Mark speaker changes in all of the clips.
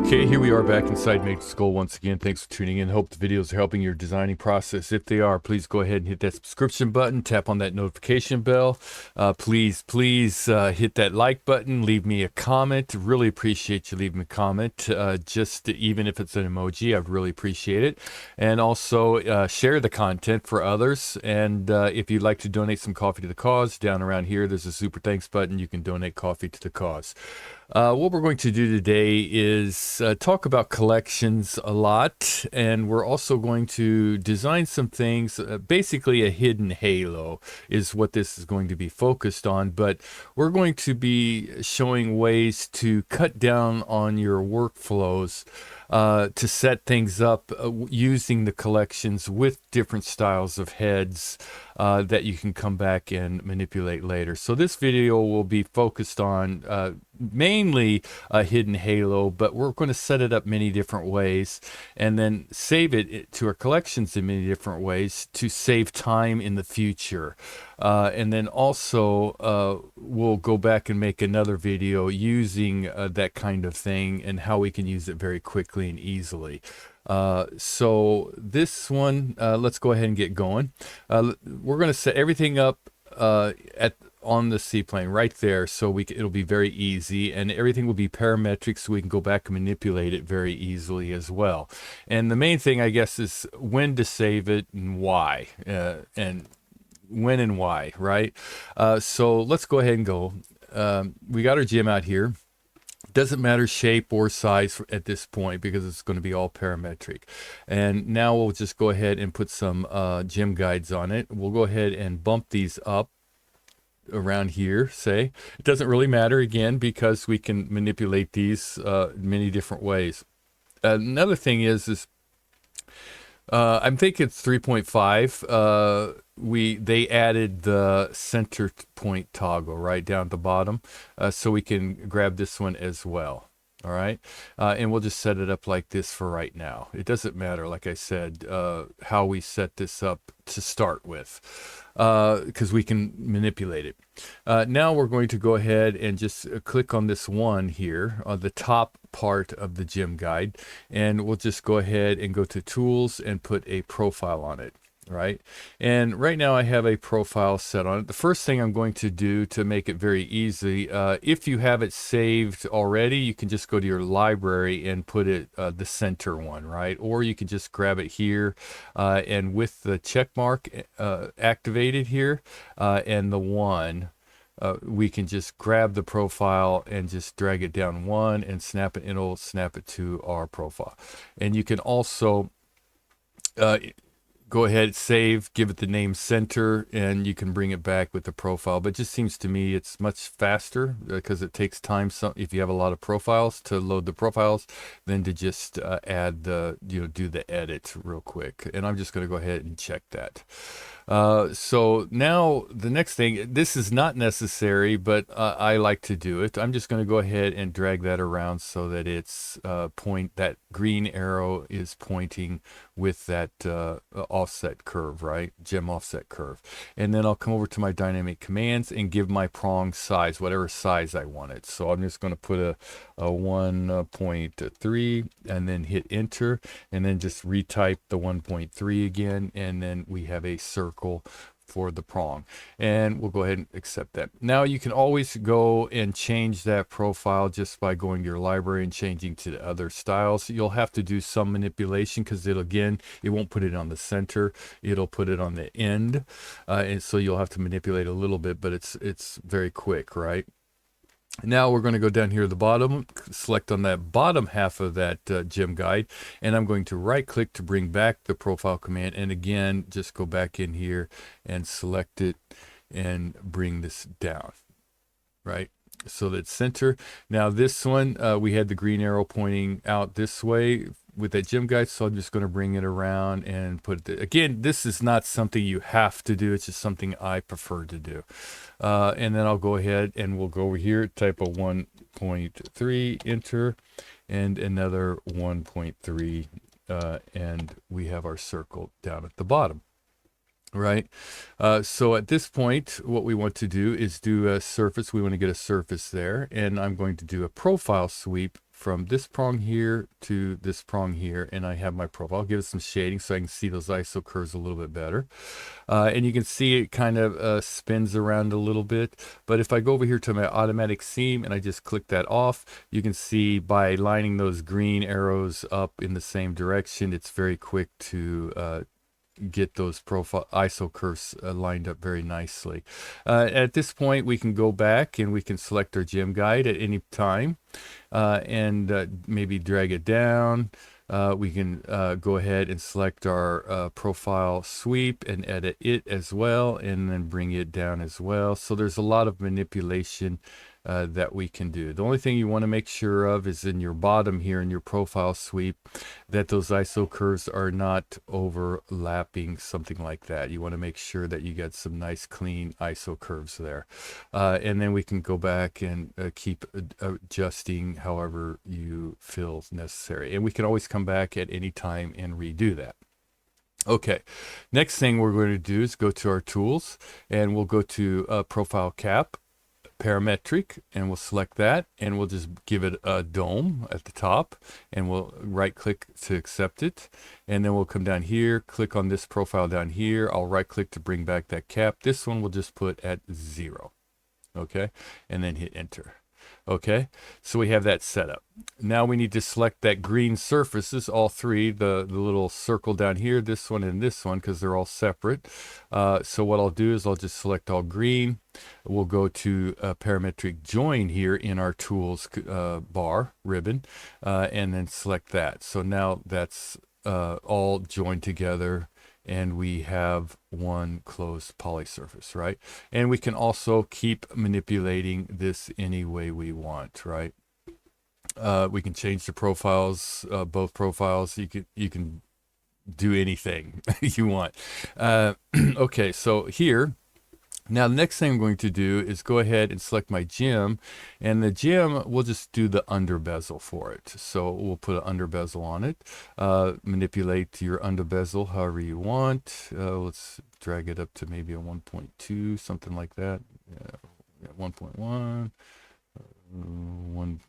Speaker 1: Okay, here we are back inside MatrixGold once again. Thanks for tuning in. Hope the videos are helping your designing process. If they are, please go ahead and hit that subscription button, tap on that notification bell. Please hit that like button, leave me a comment. Really appreciate you leaving a comment. Just even if it's an emoji, I'd really appreciate it. And also share the content for others. And if you'd like to donate some coffee to the cause, down around here, there's a super thanks button. You can donate coffee to the cause. What we're going to do today is talk about collections a lot, and we're also going to design some things. Basically, a hidden halo is what this is going to be focused on, but we're going to be showing ways to cut down on your workflows to set things up using the collections with different styles of heads that you can come back and manipulate later. So this video will be focused on mainly a hidden halo, but we're going to set it up many different ways and then save it to our collections in many different ways to save time in the future. And then also we'll go back and make another video using that kind of thing and how we can use it very quickly and easily. So this one, let's go ahead and get going. We're going to set everything up on the C-plane right there, so it'll be very easy, and everything will be parametric, so we can go back and manipulate it very easily as well. And the main thing, I guess, is when to save it and why, and when and why, right? So let's go ahead and go. We got our gem out here. Doesn't matter shape or size at this point because it's going to be all parametric. And now we'll just go ahead and put some gem guides on it. We'll go ahead and bump these up around here, say. It doesn't really matter, again, because we can manipulate these many different ways. Another thing is I think it's 3.5. They added the center point toggle right down at the bottom, so we can grab this one as well. All right, and we'll just set it up like this for right now. It doesn't matter, like I said, how we set this up to start with, because we can manipulate it. Now we're going to go ahead and just click on this one here on the top part of the gem guide, and we'll just go ahead and go to tools and put a profile on it. Right, and right now I have a profile set on it. The first thing I'm going to do to make it very easy, if you have it saved already, you can just go to your library and put it the center one, right? Or you can just grab it here, and with the check mark activated here and the one, we can just grab the profile and just drag it down one and snap it, and it'll snap it to our profile. And you can also go ahead, save, give it the name center, and you can bring it back with the profile. But it just seems to me it's much faster because it takes time, if you have a lot of profiles, to load the profiles than to just add do the edit real quick. And I'm just going to go ahead and check that. So now the next thing, this is not necessary, but I like to do it. I'm just going to go ahead and drag that around so that it's that green arrow is pointing with that offset curve, right? Gem offset curve. And then I'll come over to my dynamic commands and give my prong size, whatever size I want it. So I'm just going to put a 1.3 and then hit enter, and then just retype the 1.3 again, and then we have a circle for the prong, and we'll go ahead and accept that. Now you can always go and change that profile just by going to your library and changing to the other styles. You'll have to do some manipulation because it won't put it on the center, it'll put it on the end, and so you'll have to manipulate a little bit, but it's very quick, right? Now we're going to go down here at the bottom, select on that bottom half of that gem guide, and I'm going to right click to bring back the profile command, and again just go back in here and select it and bring this down, right? So that's center. Now this one, we had the green arrow pointing out this way with that gem guide, so I'm just going to bring it around and put it again. This is not something you have to do, it's just something I prefer to do. And then I'll go ahead and we'll go over here, type a 1.3, enter, and another 1.3, and we have our circle down at the bottom. Right, so at this point what we want to do is do a surface. We want to get a surface there, and I'm going to do a profile sweep from this prong here to this prong here, and I have my profile. I'll give it some shading so I can see those ISO curves a little bit better. And you can see it kind of spins around a little bit. But if I go over here to my automatic seam and I just click that off, you can see by lining those green arrows up in the same direction, it's very quick to get those profile ISO curves lined up very nicely. At this point, we can go back and we can select our gem guide at any time and maybe drag it down. We can go ahead and select our profile sweep and edit it as well, and then bring it down as well. So there's a lot of manipulation that we can do. The only thing you want to make sure of is in your bottom here in your profile sweep that those ISO curves are not overlapping, something like that. You want to make sure that you get some nice clean ISO curves there. And then we can go back and keep adjusting however you feel necessary. And we can always come back at any time and redo that. Okay, next thing we're going to do is go to our tools, and we'll go to Profile Cap, Parametric, and we'll select that, and we'll just give it a dome at the top, and we'll right click to accept it, and then we'll come down here, click on this profile down here. I'll right click to bring back that cap. This one we'll just put at 0. Okay, and then hit enter. Okay, so we have that set up. Now we need to select that green surfaces, all three, the little circle down here, this one and this one, because they're all separate. So what I'll do is I'll just select all green. We'll go to parametric join here in our tools bar ribbon, and then select that. So now that's all joined together, and we have one closed poly surface, right? And we can also keep manipulating this any way we want, right? We can change the profiles, both profiles. You can do anything you want. Okay, so here, now the next thing I'm going to do is go ahead and select my gem, and the gem, we'll just do the underbezel for it. So we'll put an underbezel on it. Manipulate your underbezel however you want. Let's drag it up to maybe a 1.2, something like that. 1.1, 1.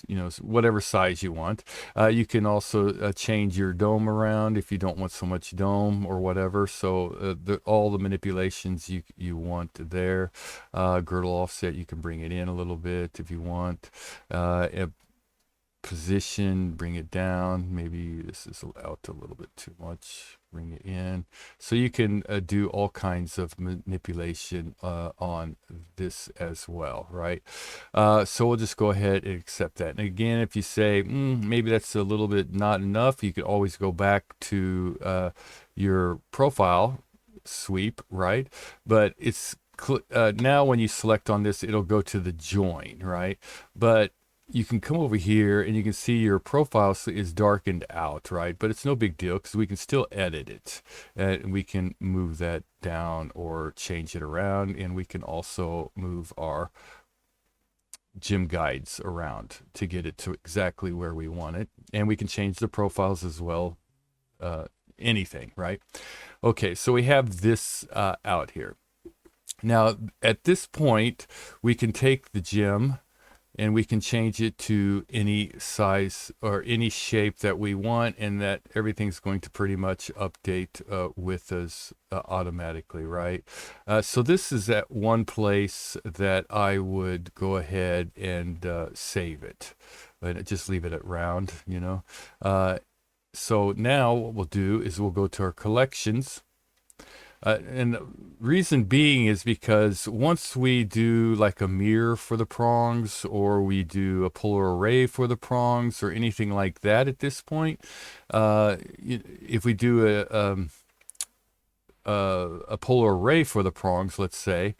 Speaker 1: You know, whatever size you want. You can also change your dome around if you don't want so much dome or whatever. So all the manipulations you want there. Girdle offset, you can bring it in a little bit if you want. Position, bring it down. Maybe this is out a little bit too much. Bring it in. So you can do all kinds of manipulation on this as well, right? So we'll just go ahead and accept that. And again, if you say maybe that's a little bit not enough, you can always go back to your profile sweep, right? But it's now when you select on this, it'll go to the join, right? But you can come over here and you can see your profile is darkened out, right? But it's no big deal because we can still edit it, and we can move that down or change it around, and we can also move our gem guides around to get it to exactly where we want it. And we can change the profiles as well, anything, right? Okay, so we have this out here. Now at this point we can take the gem and we can change it to any size or any shape that we want, and that everything's going to pretty much update with us automatically, right? So this is at one place that I would go ahead and save it, and just leave it at round, you know. So now what we'll do is we'll go to our collections. And the reason being is because once we do like a mirror for the prongs, or we do a polar array for the prongs, or anything like that at this point, if we do a polar array for the prongs, let's say,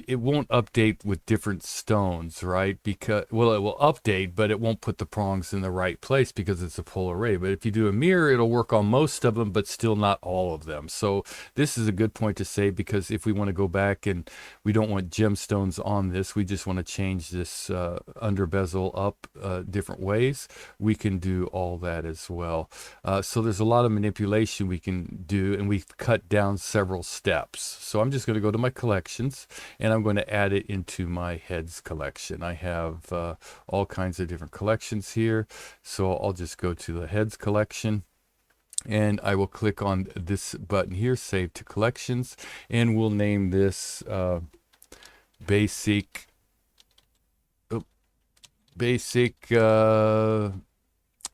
Speaker 1: it won't update with different stones, right? Because, well, it will update, but it won't put the prongs in the right place because it's a polar array. But if you do a mirror, it'll work on most of them, but still not all of them. So this is a good point to say, because if we want to go back and we don't want gemstones on this, we just want to change this under bezel up different ways, we can do all that as well. So there's a lot of manipulation we can do, and we've cut down several steps. So I'm just going to go to my collections, and I'm going to add it into my heads collection. I have all kinds of different collections here, so I'll just go to the heads collection, and I will click on this button here, save to collections, and we'll name this basic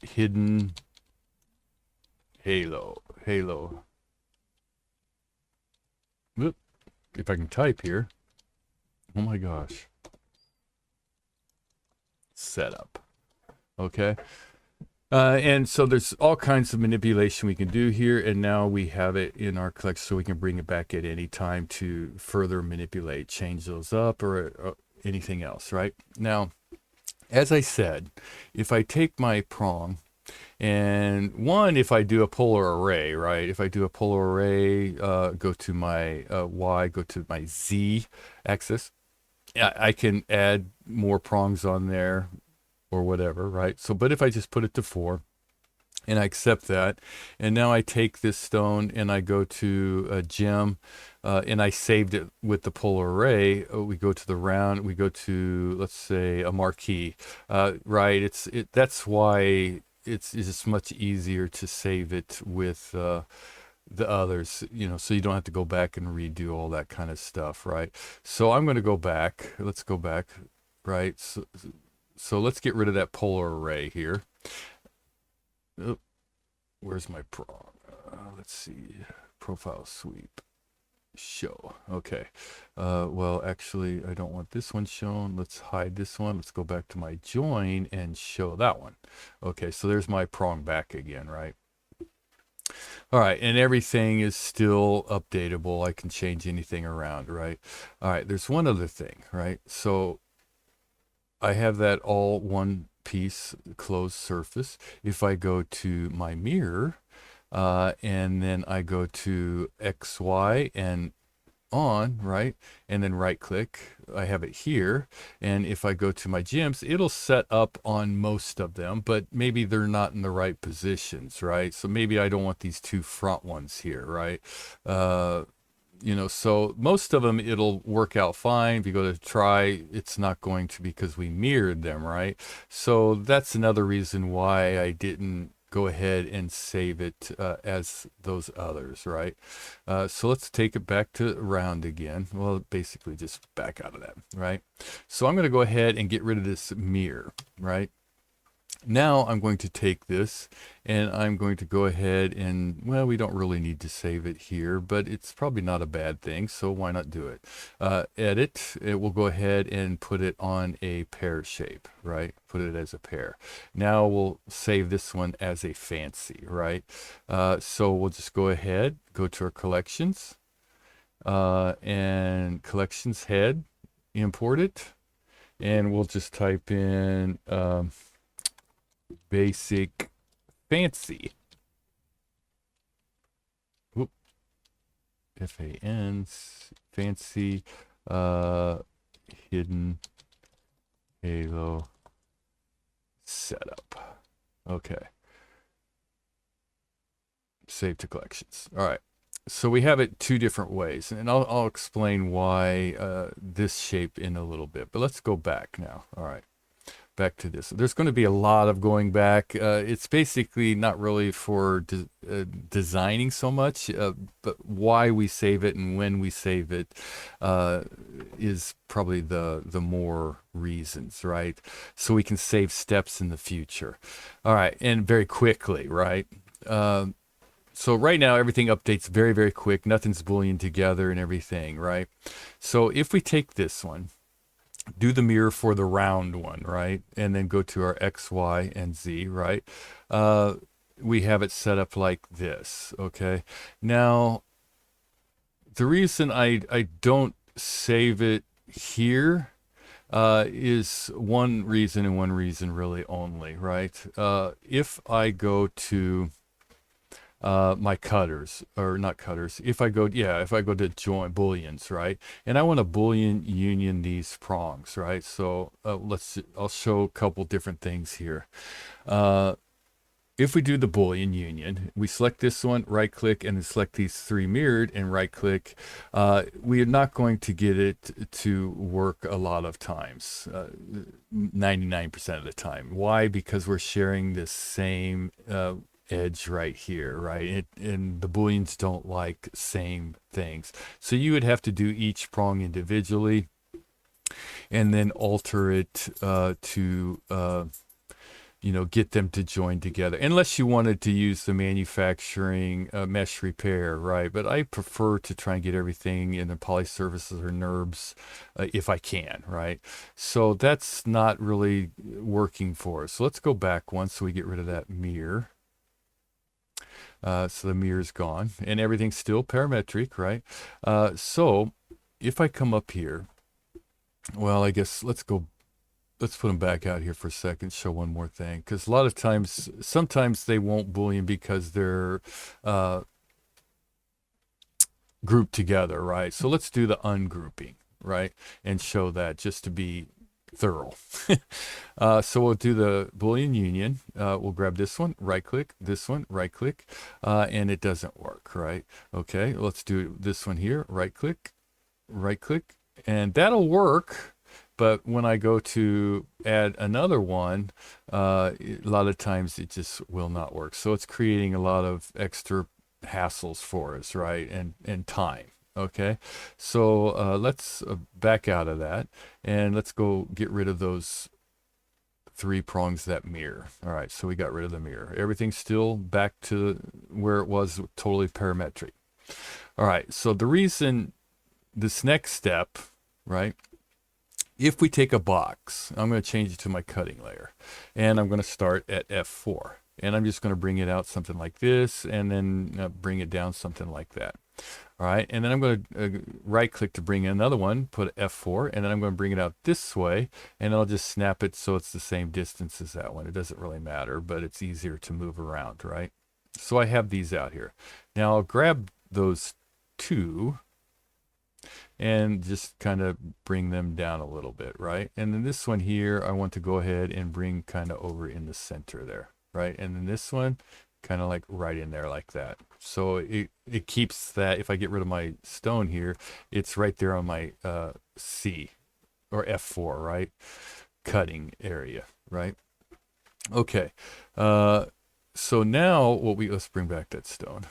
Speaker 1: hidden halo. Oop, if I can type here. Oh my gosh. Setup. Okay. And so there's all kinds of manipulation we can do here, and now we have it in our collection, so we can bring it back at any time to further manipulate, change those up, or anything else, right? Now, as I said, if I take my prong, and if I do a polar array, right? If I do a polar array, go to my Y, go to my Z axis, I can add more prongs on there or whatever, right? So, but if I just put it to 4, and I accept that, and now I take this stone and I go to a gem, and I saved it with the polar array. We go to the round, we go to, let's say, a marquee, right? That's why it's just much easier to save it with the others, so you don't have to go back and redo all that kind of stuff, right? So I'm going to go back. Let's go back, right? So let's get rid of that polar array here. Oh, where's my prong? Let's see. Profile sweep. Show. Okay. Well, actually, I don't want this one shown. Let's hide this one. Let's go back to my join and show that one. Okay, so there's my prong back again, right? All right, and everything is still updatable. I can change anything around, right? All right, there's one other thing, right? So I have that all one piece closed surface. If I go to my mirror, and then I go to X, Y, and on, right? And then right click, I have it here. And if I go to my gems, it'll set up on most of them, but maybe they're not in the right positions, right? So maybe I don't want these 2 front ones here, right? So most of them, it'll work out fine. If you go to try, it's not going to, because we mirrored them, right? So that's another reason why I didn't go ahead and save it as those others, right? So let's take it back to round again. Well, basically just back out of that, right? So I'm going to go ahead and get rid of this mirror, right? Now I'm going to take this and I'm going to go ahead and, well, we don't really need to save it here, but it's probably not a bad thing, so why not do it? Edit, it will go ahead and put it on a pear shape, right? Put it as a pear. Now we'll save this one as a fancy, right? So we'll just go ahead, go to our collections, and collections head, import it, and we'll just type in basic fancy. Whoop. F-A-N, fancy, hidden halo setup. Okay. Save to collections. All right. So we have it 2 different ways, and I'll explain why this shape in a little bit, but let's go back now. All right. Back to this. There's going to be a lot of going back. It's basically not really for designing so much, but why we save it and when we save it is probably the more reasons, right? So we can save steps in the future. All right, and very quickly, right? So right now everything updates very, very quick. Nothing's Boolean together and everything, right? So if we take this one, do the mirror for the round one, right? And then go to our X, Y, and Z, right? We have it set up like this, okay? Now, the reason I don't save it here is one reason, and one reason really only, right? If I go to my cutters, or not cutters, if I go to join booleans, right, and I want to boolean union these prongs, right? So I'll show a couple different things here. if we do the Boolean union, we select this one, right click, and then select these three mirrored and right click. We are not going to get it to work a lot of times, 99% of the time. Why? Because we're sharing this same edge right here, right? And the Booleans don't like same things. So you would have to do each prong individually and then alter it to get them to join together, unless you wanted to use the manufacturing mesh repair, right? But I prefer to try and get everything in the poly surfaces or NURBS if I can, right? So that's not really working for us. So let's go back once so we get rid of that mirror. So the mirror's gone and everything's still parametric, right? So if I come up here, well, I guess let's put them back out here for a second, show one more thing. Because a lot of times, sometimes they won't Boolean because they're grouped together, right? So let's do the ungrouping, right? And show that just to be thorough. So we'll do the Boolean union. We'll grab this one, right click, this one, right click, and it doesn't work, right? Okay, let's do this one here, right click, and that'll work. But when I go to add another one, a lot of times it just will not work. So it's creating a lot of extra hassles for us, right? And time. Okay. So let's back out of that and let's go get rid of those three prongs that mirror. All right. So we got rid of the mirror. Everything's still back to where it was, totally parametric. All right. So the reason this next step, right? If we take a box, I'm going to change it to my cutting layer and I'm going to start at F4 and I'm just going to bring it out something like this and then bring it down something like that. All right. And then I'm going to right click to bring in another one, put F4, and then I'm going to bring it out this way and I'll just snap it so it's the same distance as that one. It doesn't really matter, but it's easier to move around, right? So I have these out here. Now I'll grab those two and just kind of bring them down a little bit, right? And then this one here, I want to go ahead and bring kind of over in the center there, right? And then this one, kind of like right in there like that. So it keeps that, if I get rid of my stone here, it's right there on my C or F4, right? Cutting area, right? Okay. So now let's bring back that stone.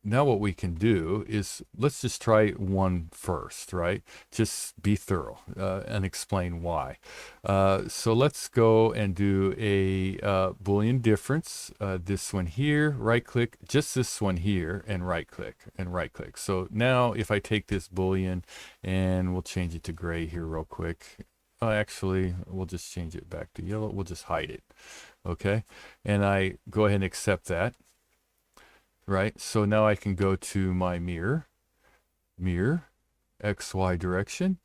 Speaker 1: Now what we can do is let's just try one first, right? Just be thorough and explain why. So let's go and do a Boolean difference. This one here, right click, just this one here, and right click, and right click. So now if I take this Boolean and we'll change it to gray here real quick. Actually, we'll just change it back to yellow. We'll just hide it. Okay. And I go ahead and accept that. Right, so now I can go to my mirror, XY direction,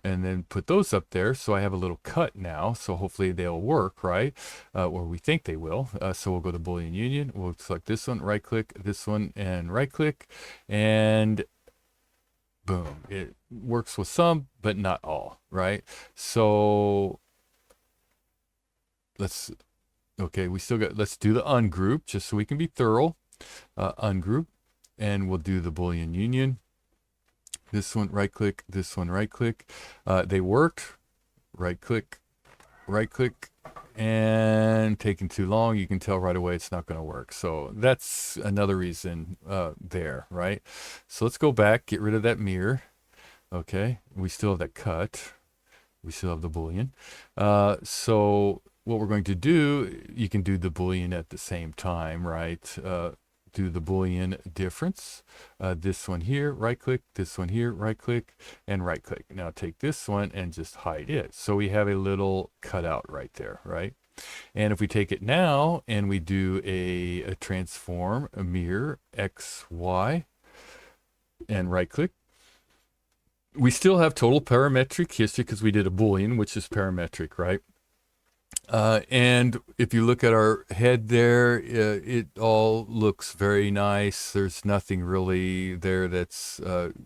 Speaker 1: and then put those up there. So I have a little cut now. So hopefully they'll work, right? Or we think they will. So we'll go to Boolean union. We'll select this one, right click, this one, and right click, and boom, it works with some, but not all, right? So let's do the ungroup just so we can be thorough. Ungroup, and we'll do the Boolean union. This one, right click, this one, right click. They worked. Right click, and taking too long, you can tell right away it's not going to work. So that's another reason there, right? So let's go back, get rid of that mirror. Okay, we still have that cut. We still have the Boolean. So what we're going to do, you can do the Boolean at the same time, right? Do the Boolean difference. This one here, right click, this one here, right click, and right click. Now take this one and just hide it. So we have a little cutout right there, right? And if we take it now and we do a transform, a mirror, X, Y, and right click, we still have total parametric history because we did a Boolean, which is parametric, right? And if you look at our head there, it all looks very nice. There's nothing really there that's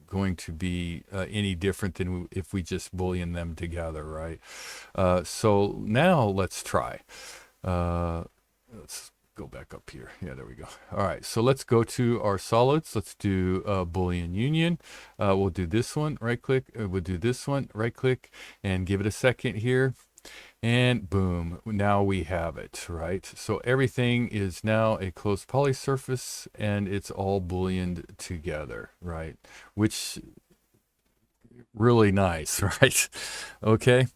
Speaker 1: going to be any different than if we just Boolean them together, right? So now let's try. Let's go back up here. Yeah, there we go. All right, so let's go to our solids. Let's do Boolean union. We'll do this one, right click. We'll do this one, right click, and give it a second here. And boom, now we have it, right? So everything is now a closed poly surface, and it's all Booleaned together, right? Which, really nice, right? Okay.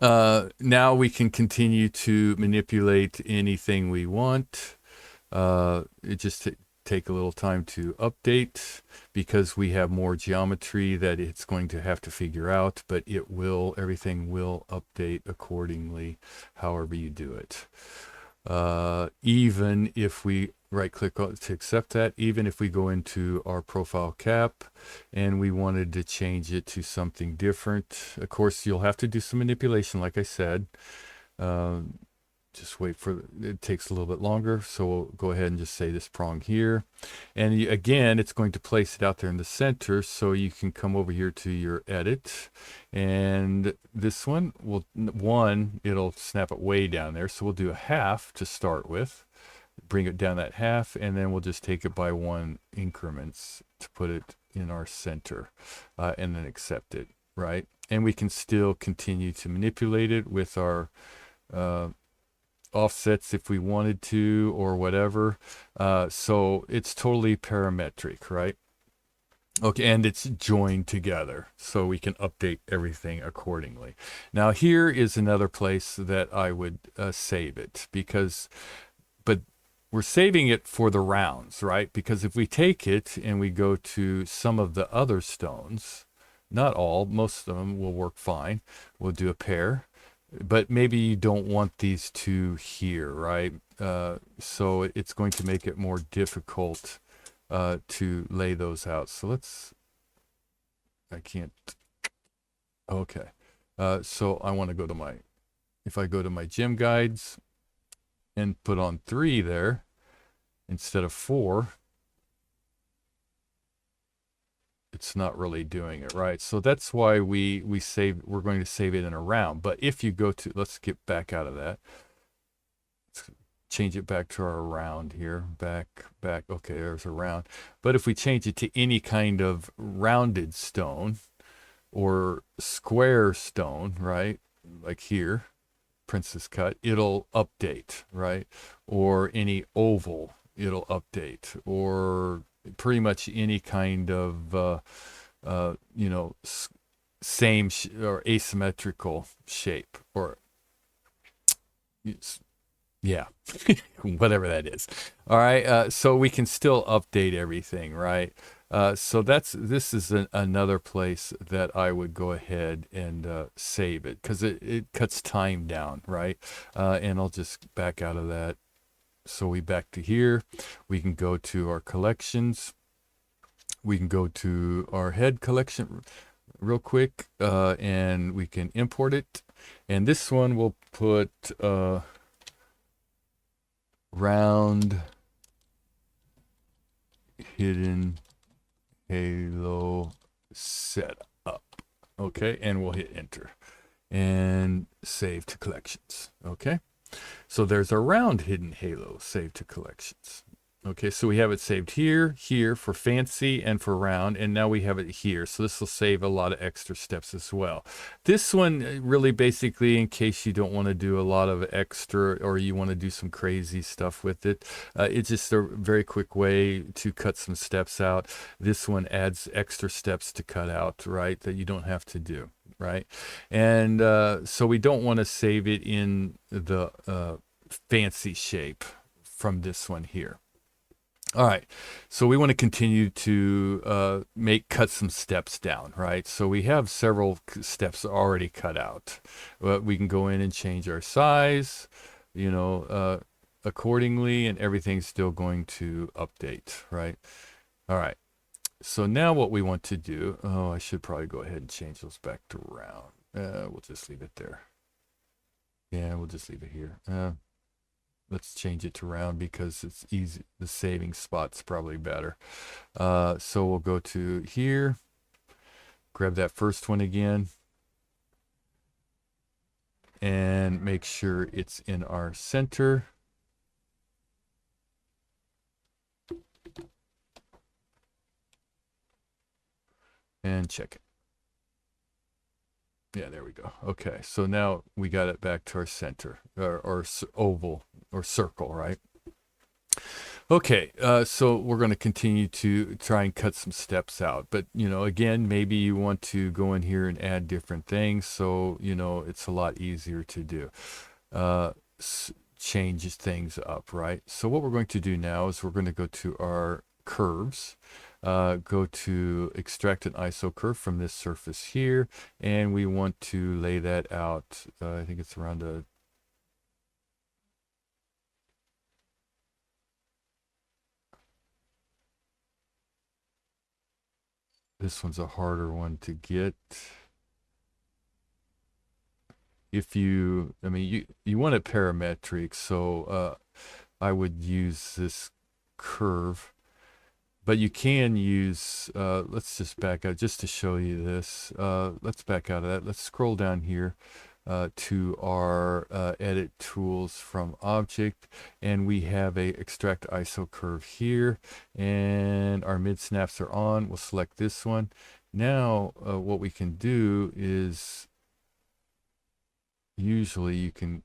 Speaker 1: Now we can continue to manipulate anything we want. It just take a little time to update because we have more geometry that it's going to have to figure out, but it will, everything will update accordingly, however you do it. Even if we right click to accept that, even if we go into our profile cap and we wanted to change it to something different, of course you'll have to do some manipulation like I said. Just wait for it, takes a little bit longer, so we'll go ahead and just say this prong here, and again it's going to place it out there in the center, so you can come over here to your edit, and this one will it'll snap it way down there, so we'll do a half to start with, bring it down that half, and then we'll just take it by 1 increments to put it in our center, and then accept it, right? And we can still continue to manipulate it with our offsets if we wanted to or whatever. So it's totally parametric, right? Okay, and it's joined together, so we can update everything accordingly. Now here is another place that I would save it, but we're saving it for the rounds, right? Because if we take it and we go to some of the other stones, not all, most of them will work fine. We'll do a pair. But maybe you don't want these two here, right? So it's going to make it more difficult to lay those out. So I can't, okay. So I want to go to if I go to my gem guides and put on 3 there instead of 4, it's not really doing it right. So that's why we're going to save it in a round. But if you go to, let's get back out of that. Let's change it back to our round here. Back. Okay, there's a round. But if we change it to any kind of rounded stone or square stone, right? Like here, princess cut, it'll update, right? Or any oval, it'll update, or pretty much any kind of same or asymmetrical shape, or yeah, whatever that is. All right, so we can still update everything, right? So this is another place that I would go ahead and save it, because it cuts time down, right? And I'll just back out of that. So we back to here. We can go to our collections. We can go to our head collection real quick, and we can import it. And this one we'll put round hidden halo setup. Okay, and we'll hit enter and save to collections. Okay. So there's our round hidden halo saved to collections. Okay, so we have it saved here for fancy and for round, and now we have it here. So this will save a lot of extra steps as well. This one really basically, in case you don't want to do a lot of extra or you want to do some crazy stuff with it, it's just a very quick way to cut some steps out. This one adds extra steps to cut out, right, that you don't have to do. Right, and so we don't want to save it in the fancy shape from this one here. All right, so we want to continue to cut some steps down, right? So we have several steps already cut out. We can go in and change our size, accordingly, and everything's still going to update, right? All right. So now what we want to do, I should probably go ahead and change those back to round. We'll just leave it there. Yeah, we'll just leave it here. Let's change it to round because it's easy. The saving spot's probably better. So we'll go to here, grab that first one again, and make sure it's in our center. and check it. Yeah, there we go. Okay, so now we got it back to our center, or oval, or circle, right? Okay, so we're going to continue to try and cut some steps out. But, you know, again, maybe you want to go in here and add different things, so, you know, it's a lot easier to do. Changes things up, right? So what we're going to do now is we're going to go to our curves. Go to extract an iso curve from this surface here, and we want to lay that out. I think it's around a this one's a harder one to get. If you, I mean, you want it parametric, so I would use this curve. But you can use, let's just back out just to show you this. Let's back out of that. Let's scroll down here to our edit tools from object, and we have a extract iso curve here, and our mid snaps are on. We'll select this one. Now what we can do is usually you can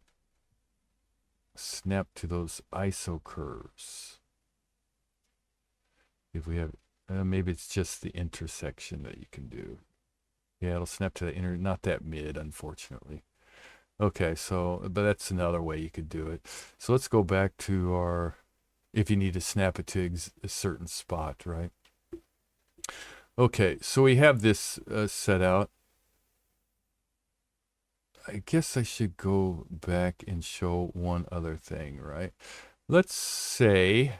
Speaker 1: snap to those iso curves. If we have, maybe it's just the intersection that you can do. Yeah, it'll snap to the inner, not that mid, unfortunately. Okay, so, but that's another way you could do it. So let's go back to our, if you need to snap it to a certain spot, right? Okay, so we have this set out. I guess I should go back and show one other thing, right? Let's say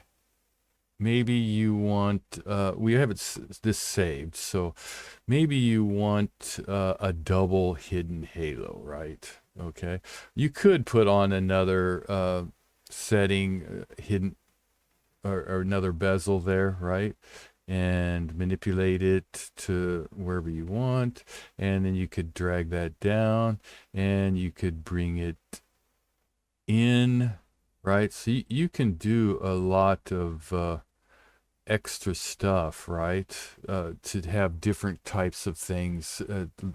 Speaker 1: maybe you want, we have this saved, so maybe you want a double hidden halo, right? Okay, you could put on another setting, hidden, or another bezel there, right? And manipulate it to wherever you want, and then you could drag that down, and you could bring it in, right? So you can do a lot of extra stuff, right? To have different types of things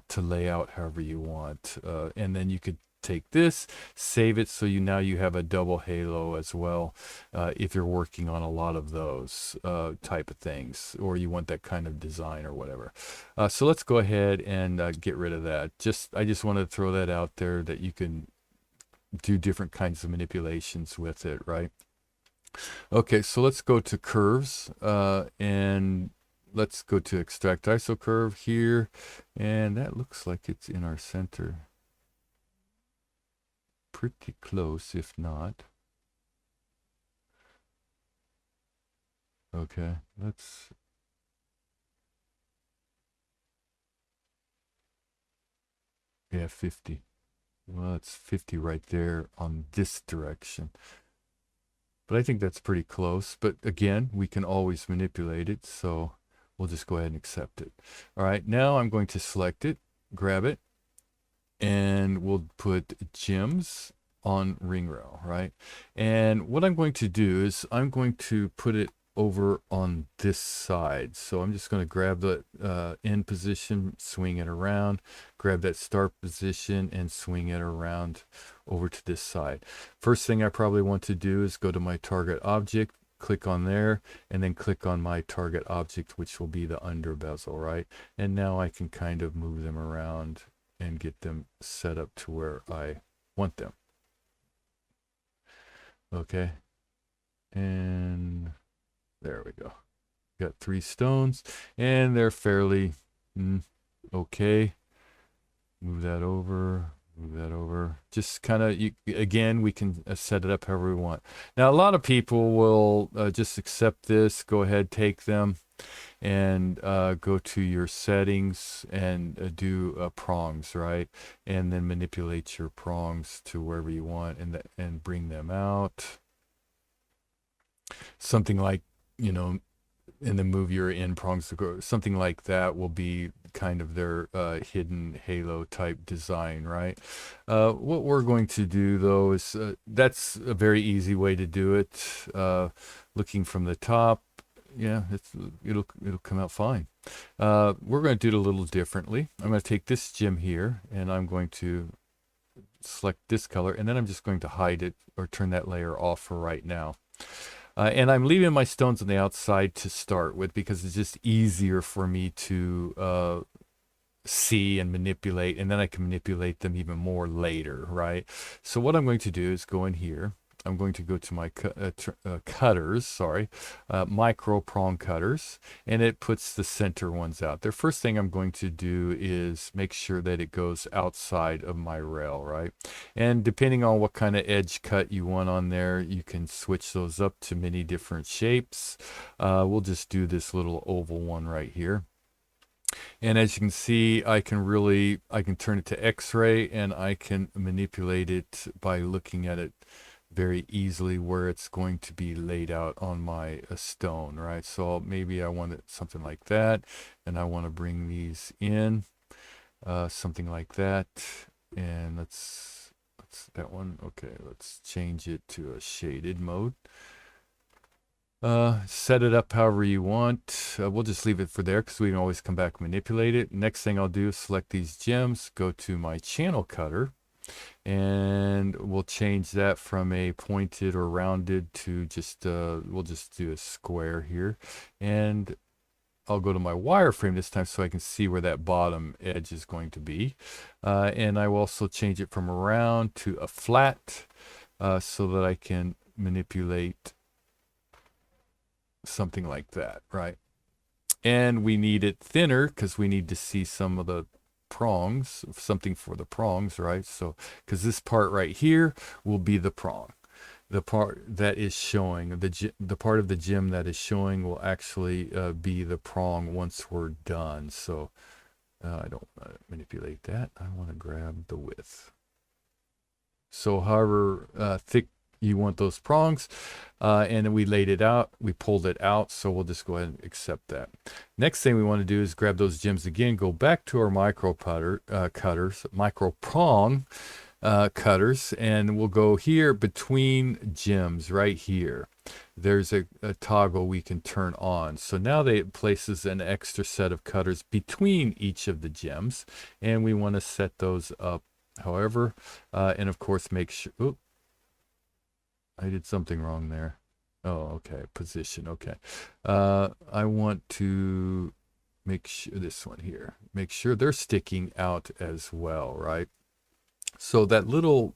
Speaker 1: to lay out however you want. And then you could take this, save it, so now you have a double halo as well, if you're working on a lot of those type of things, or you want that kind of design or whatever. So let's go ahead and get rid of that. I just wanted to throw that out there, that you can do different kinds of manipulations with it, right? Okay, so let's go to curves, and let's go to extract iso curve here, and that looks like it's in our center. Pretty close, if not. Okay, yeah, 50. Well, it's 50 right there on this direction. But I think that's pretty close. But again, we can always manipulate it, so we'll just go ahead and accept it. All right, now I'm going to select it, grab it, and we'll put gems on ring rail, right? And what I'm going to do is I'm going to put it over on this side. So I'm just going to grab the end position, swing it around, grab that start position, and swing it around over to this side. First thing I probably want to do is go to my target object, click on there, and then click on my target object, which will be the under bezel, right? And now I can kind of move them around and get them set up to where I want them. Okay, and there we go. Got 3 stones, and they're fairly okay. Move that over, move that over. Just kind of, again, we can set it up however we want. Now, a lot of people will just accept this, go ahead, take them, and go to your settings and do prongs, right? And then manipulate your prongs to wherever you want, and bring them out. Something like, you know, and then move your end prongs to go. Something like that will be kind of their hidden halo type design, right? What we're going to do though is that's a very easy way to do it. Looking from the top, yeah, it'll come out fine. We're going to do it a little differently. I'm going to take this gem here, and I'm going to select this color, and then I'm just going to hide it or turn that layer off for right now. And I'm leaving my stones on the outside to start with because it's just easier for me to see and manipulate, and then I can manipulate them even more later, right? So what I'm going to do is go in here. I'm going to go to my cutters, MicroProng Cutters, and it puts the center ones out. The first thing I'm going to do is make sure that it goes outside of my rail, right? And depending on what kind of edge cut you want on there, you can switch those up to many different shapes. We'll just do this little oval one right here. And as you can see, I can turn it to X-ray, and I can manipulate it by looking at it very easily where it's going to be laid out on my stone, right? So maybe I want it something like that, and I want to bring these in, something like that. And let's that one. Okay, let's change it to a shaded mode. Set it up however you want. We'll just leave it for there because we can always come back and manipulate it. Next thing I'll do is select these gems, go to my channel cutter, and we'll change that from a pointed or rounded to just, we'll just do a square here. And I'll go to my wireframe this time so I can see where that bottom edge is going to be. And I will also change it from a round to a flat so that I can manipulate something like that, right? And we need it thinner because we need to see some of the prongs, something for the prongs, right? So, because this part right here will be the prong. The part that is showing, the part of the gem that is showing will actually be the prong once we're done. So I don't want to manipulate that. I want to grab the width. So however thick you want those prongs, and then we laid it out, we pulled it out, so we'll just go ahead and accept that. Next thing we want to do is grab those gems again, go back to our MicroProng cutters, and we'll go here between gems right here. There's a toggle we can turn on. So now it places an extra set of cutters between each of the gems, and we want to set those up however, and of course make sure, oops, I did something wrong there. Oh, okay. Position. Okay. I want to make sure this one here, make sure they're sticking out as well, right? So that little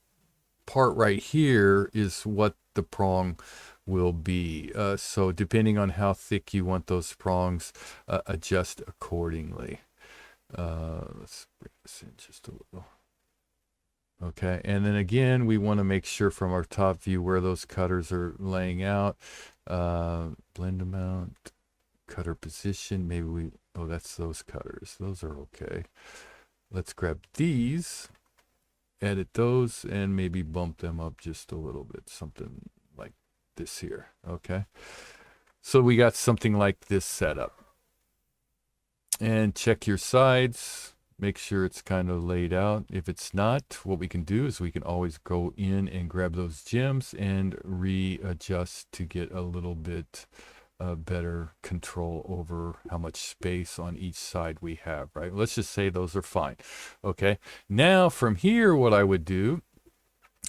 Speaker 1: part right here is what the prong will be. So depending on how thick you want those prongs, adjust accordingly. Let's bring this in just a little. Okay, and then again, we want to make sure from our top view where those cutters are laying out. Blend amount, cutter position, maybe oh, that's those cutters. Those are okay. Let's grab these, edit those, and maybe bump them up just a little bit, something like this here, okay? So we got something like this set up. And check your sides. Make sure it's kind of laid out. If it's not, what we can do is we can always go in and grab those gems and readjust to get a little bit better control over how much space on each side we have, right? Let's just say those are fine. Okay, now from here, what I would do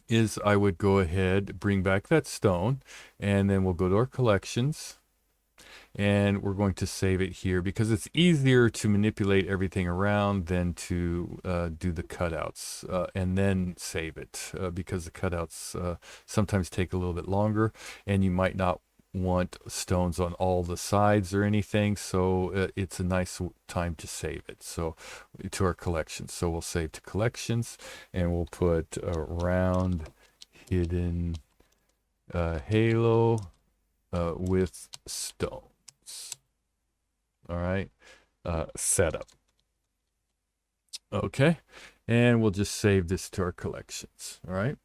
Speaker 1: is I would go ahead, bring back that stone, and then we'll go to our collections. And we're going to save it here because it's easier to manipulate everything around than to do the cutouts and then save it because the cutouts sometimes take a little bit longer, and you might not want stones on all the sides or anything, so it's a nice time to save it. So to our collections, so we'll save to collections, and we'll put a round hidden halo with stone. All right, setup. Okay, and we'll just save this to our collections. All right,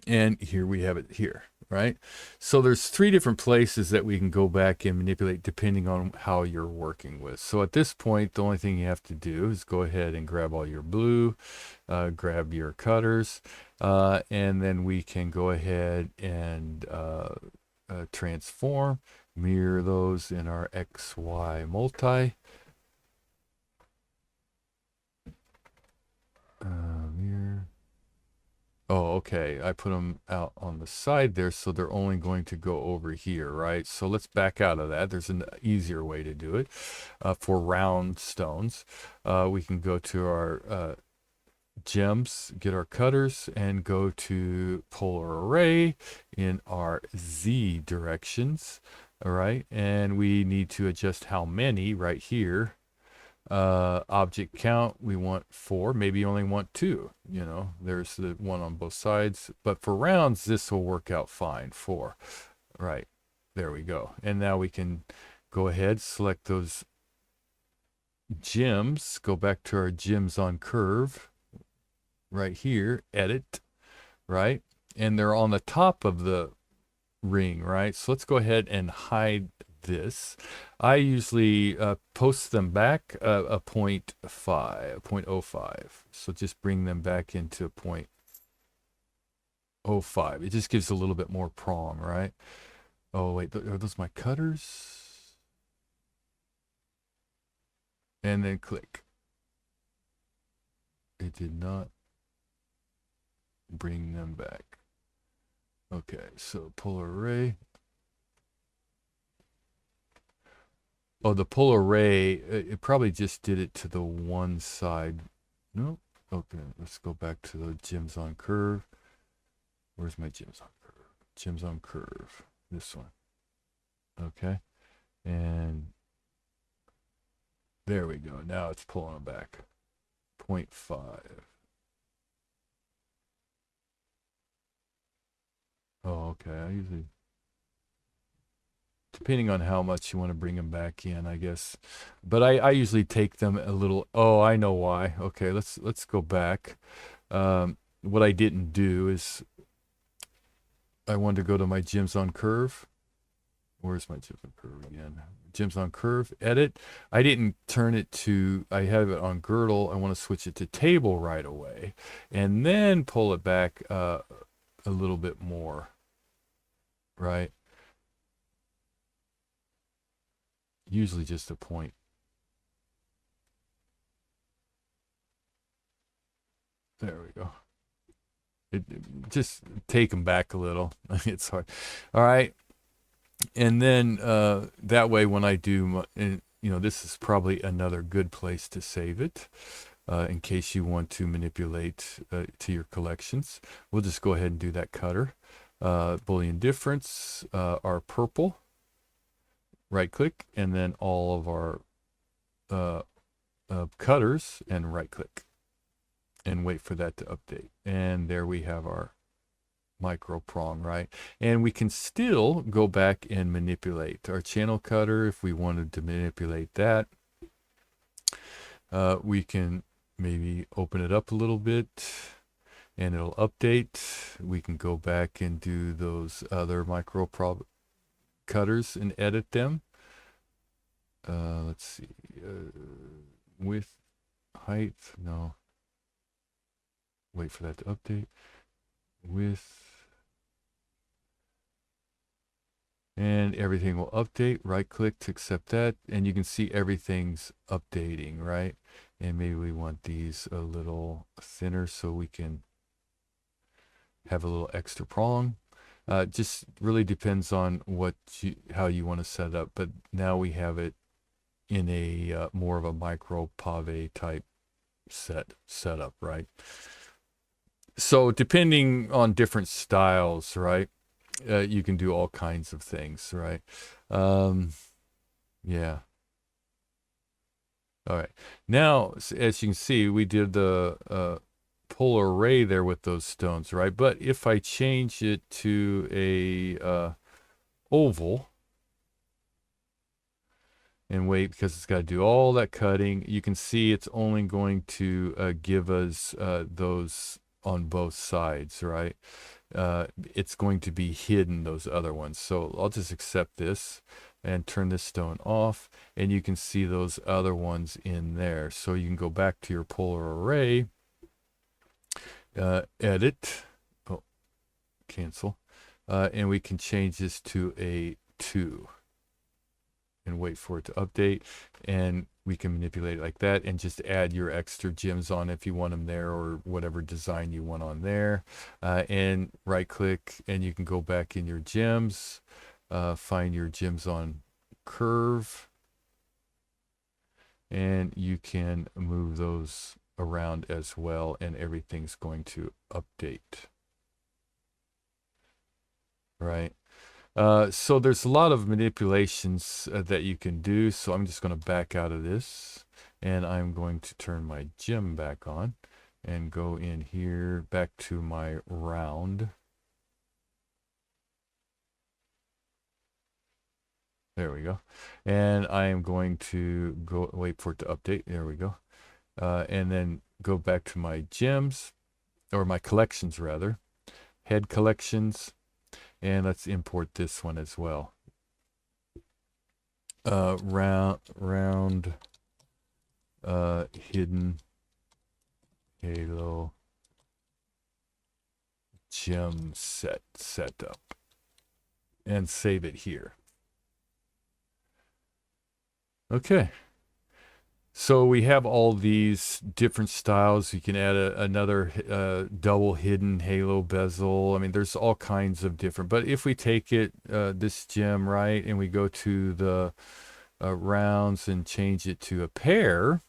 Speaker 1: and here we have it here, right? So there's 3 different places that we can go back and manipulate depending on how you're working with. So at this point, the only thing you have to do is go ahead and grab all your blue, grab your cutters, and then we can go ahead and transform, mirror those in our XY multi. Mirror. Oh, okay. I put them out on the side there, so they're only going to go over here, right? So let's back out of that. There's an easier way to do it. For round stones, we can go to our gems, get our cutters, and go to polar array in our Z directions. All right, and we need to adjust how many right here. Object count, we want 4, maybe you only want 2, you know, there's the one on both sides, but for rounds this will work out fine. 4, right, there we go. And now we can go ahead, select those gems, go back to our gems on curve right here, edit, right, and they're on the top of the ring, right? So let's go ahead and hide this. I usually post them back a 0.05. So just bring them back into 0.05. It just gives a little bit more prong, right? Oh, wait, are those my cutters? And then click. It did not bring them back. Okay, so polar array. Oh, the polar array, it probably just did it to the one side. Nope. Okay, let's go back to the gems on curve. Where's my gems on curve? Gems on curve. This one. Okay. And there we go. Now it's pulling them back. 0.5. Oh, okay. I usually, depending on how much you want to bring them back in, I guess. But I usually take them a little. Oh, I know why. Okay, let's go back. What I didn't do is I wanted to go to my gems on curve. Where's my gems on curve again? Gems on curve, edit. I didn't turn it to, I have it on girdle. I want to switch it to table right away and then pull it back a little bit more, right? Usually just a point. There we go. Just take them back a little. It's hard. All right. And then that way when I do, you know, this is probably another good place to save it in case you want to manipulate to your collections. We'll just go ahead and do that cutter. Boolean difference, our purple. Right click, and then all of our cutters, and right click and wait for that to update. And there we have our micro prong, right? And we can still go back and manipulate our channel cutter if we wanted to manipulate that. We can maybe open it up a little bit and it'll update. We can go back and do those other micro cutters and edit them. Let's see, width, height, no. Wait for that to update. Width. And everything will update. Right click to accept that. And you can see everything's updating, right? And maybe we want these a little thinner so we can have a little extra prong. Just really depends on how you want to set it up. But now we have it in a more of a micro pave type setup, right? So depending on different styles, right, you can do all kinds of things, right? Yeah. All right. Now, as you can see, we did the polar array there with those stones, right? But if I change it to a oval, and wait, because it's got to do all that cutting, you can see it's only going to give us those on both sides, right? It's going to be hidden, those other ones. So I'll just accept this and turn this stone off, and you can see those other ones in there. So you can go back to your polar array, edit, cancel, and we can change this to a 2. and wait for it to update, and we can manipulate it like that and just add your extra gems on if you want them there, or whatever design you want on there. And right click, and you can go back in your gems, find your gems on curve, and you can move those around as well, and everything's going to update. Right. So there's a lot of manipulations that you can do. So I'm just going to back out of this, and I'm going to turn my gem back on and go in here back to my round. There we go. And I am going to go wait for it to update. There we go. And then go back to my gems, or my collections rather, head collections. And let's import this one as well. Round hidden halo gem setup, and save it here. Okay. So we have all these different styles. You can add another double hidden halo bezel. I mean, there's all kinds of different, but if we take it, this gem, right, and we go to the rounds and change it to a pair,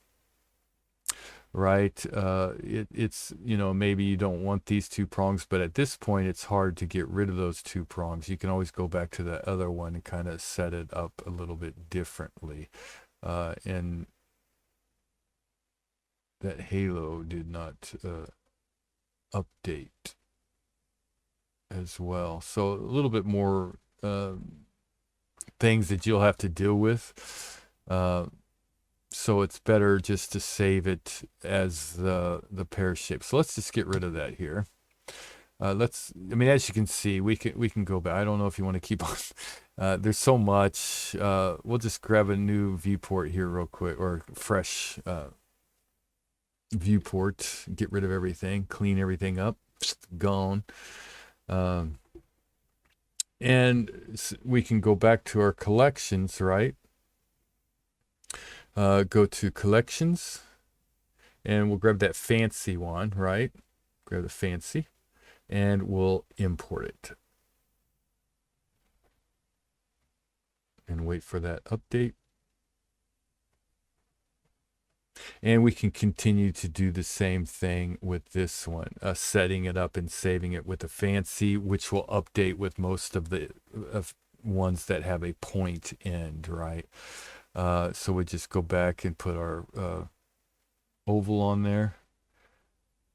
Speaker 1: right, it's, you know, maybe you don't want these two prongs, but at this point it's hard to get rid of those two prongs. You can always go back to the other one and kind of set it up a little bit differently. And that halo did not update as well. So a little bit more things that you'll have to deal with. So it's better just to save it as the pear shape. So let's just get rid of that here. I mean, as you can see, we can go back. I don't know if you want to keep on. There's so much. We'll just grab a new viewport here real quick, or fresh viewport, get rid of everything, clean everything up, gone. And we can go back to our collections, right? Go to collections, and we'll grab that fancy one, right? Grab the fancy, and we'll import it. And wait for that update. And we can continue to do the same thing with this one, setting it up and saving it with a fancy, which will update with most of the ones that have a point end, right? So we just go back and put our oval on there.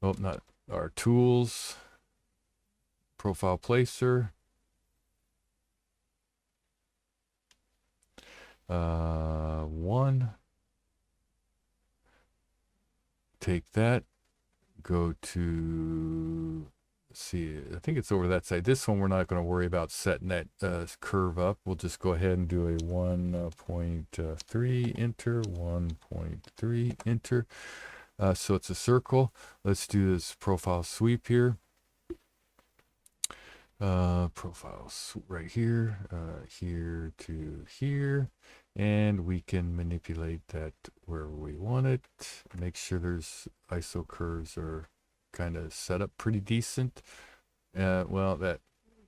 Speaker 1: Oh, not our tools, profile placer. One. Take that, go to, see, I think it's over that side. This one we're not going to worry about setting that curve up. We'll just go ahead and do a 1.3 enter, 1.3 enter. So it's a circle. Let's do this profile sweep here. Profile right here, here to here, and we can manipulate that where we want it. Make sure there's ISO curves are kind of set up pretty decent. Well, that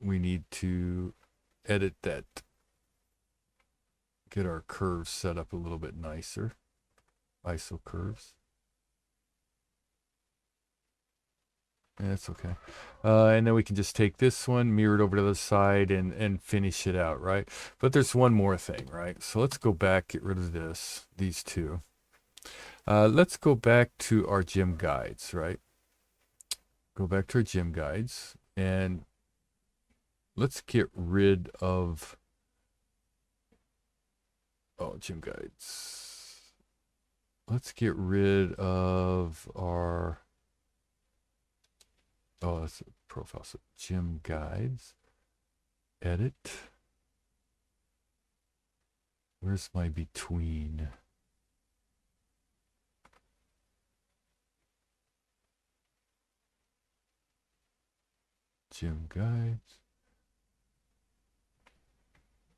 Speaker 1: we need to edit that, get our curves set up a little bit nicer. ISO curves. That's okay. And then we can just take this one, mirror it over to the side, and finish it out, right? But there's one more thing, right? So let's go back, get rid of these two. Let's go back to our gem guides, right? Go back to our gem guides, and let's get rid of, gem guides. Let's get rid of our, that's a profile. So gem guides, edit. Where's my between? Gem guides.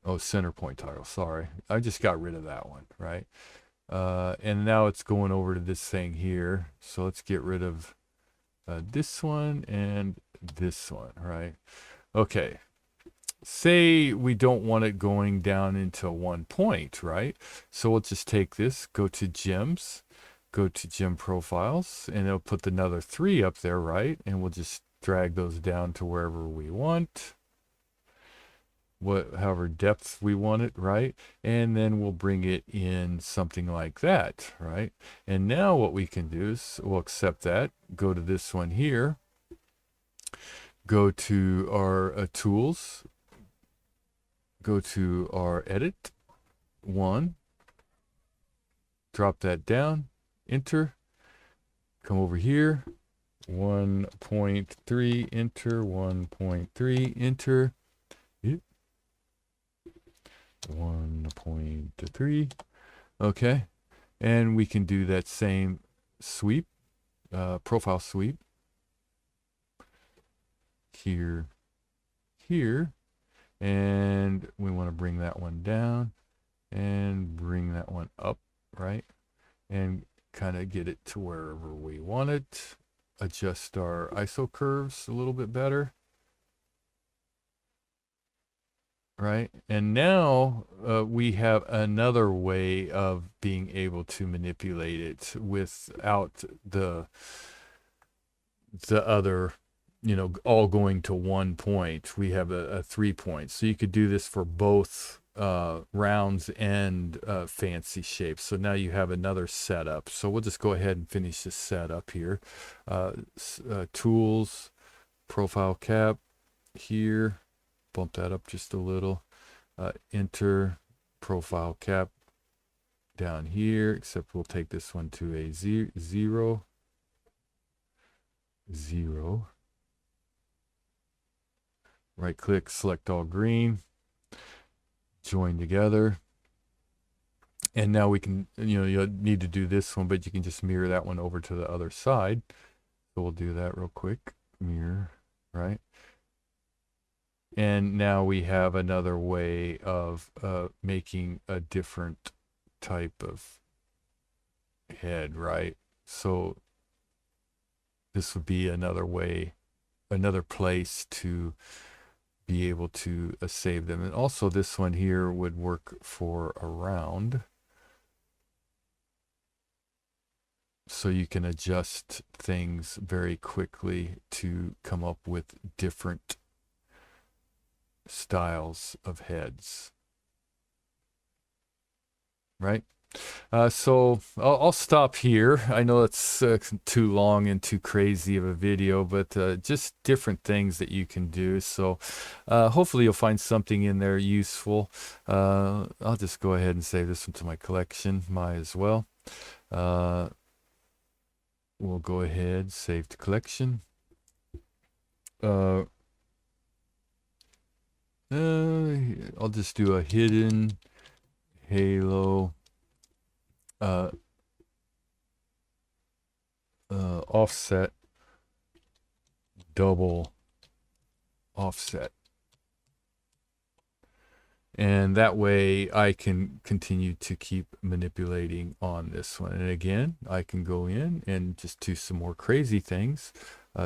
Speaker 1: Oh, center point tile, sorry. I just got rid of that one, right? And now it's going over to this thing here. So let's get rid of this one and this one, right? Okay. Say we don't want it going down into one point, right? So we'll just take this, go to gems, go to gem profiles, and it'll put another 3 up there, right? And we'll just drag those down to wherever we want, however depth we want it, right? And then we'll bring it in something like that, right? And now what we can do is we'll accept that, go to this one here, go to our tools, go to our edit one, drop that down, enter, come over here, 1.3, enter, 1.3, enter, 1.3, okay, and we can do that same sweep, profile sweep, here, and we want to bring that one down and bring that one up, right? And kind of get it to wherever we want it. Adjust our ISO curves a little bit better, right? And now we have another way of being able to manipulate it without the other, you know, all going to one point. We have a 3 point. So you could do this for both rounds and fancy shapes. So now you have another setup. So we'll just go ahead and finish this setup here. Tools, profile cap here, bump that up just a little. Enter, profile cap down here, except we'll take this one to a 0. Right click, select all green, join together. And now we can, you know, you'll need to do this one, but you can just mirror that one over to the other side. So we'll do that real quick, mirror, right? And now we have another way of making a different type of head, right? So this would be another way, another place to be able to save them. And also this one here would work for a round. So you can adjust things very quickly to come up with different styles of heads, right? So I'll stop here. I know it's too long and too crazy of a video, but just different things that you can do. So hopefully you'll find something in there useful. I'll just go ahead and save this one to my collection, might as well. We'll go ahead, save to collection. I'll just do a hidden halo offset, double offset. And that way I can continue to keep manipulating on this one. And again, I can go in and just do some more crazy things.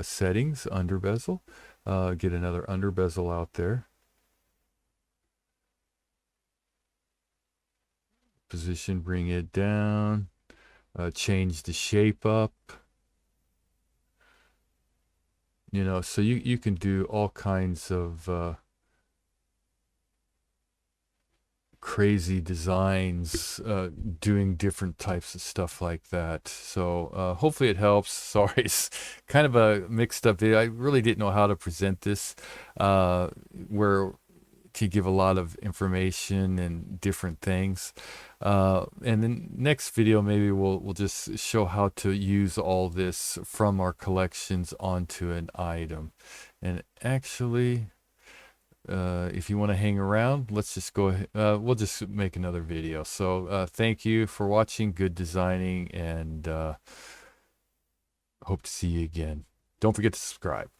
Speaker 1: Settings, underbezel, get another underbezel out there. Position, bring it down, change the shape up. You know, so you can do all kinds of crazy designs, doing different types of stuff like that. So hopefully it helps. Sorry, it's kind of a mixed up video. I really didn't know how to present this, where to give a lot of information and different things. And then next video, maybe we'll just show how to use all this from our collections onto an item. And actually, if you want to hang around, let's just go ahead. We'll just make another video. So thank you for watching, good designing, and hope to see you again. Don't forget to subscribe.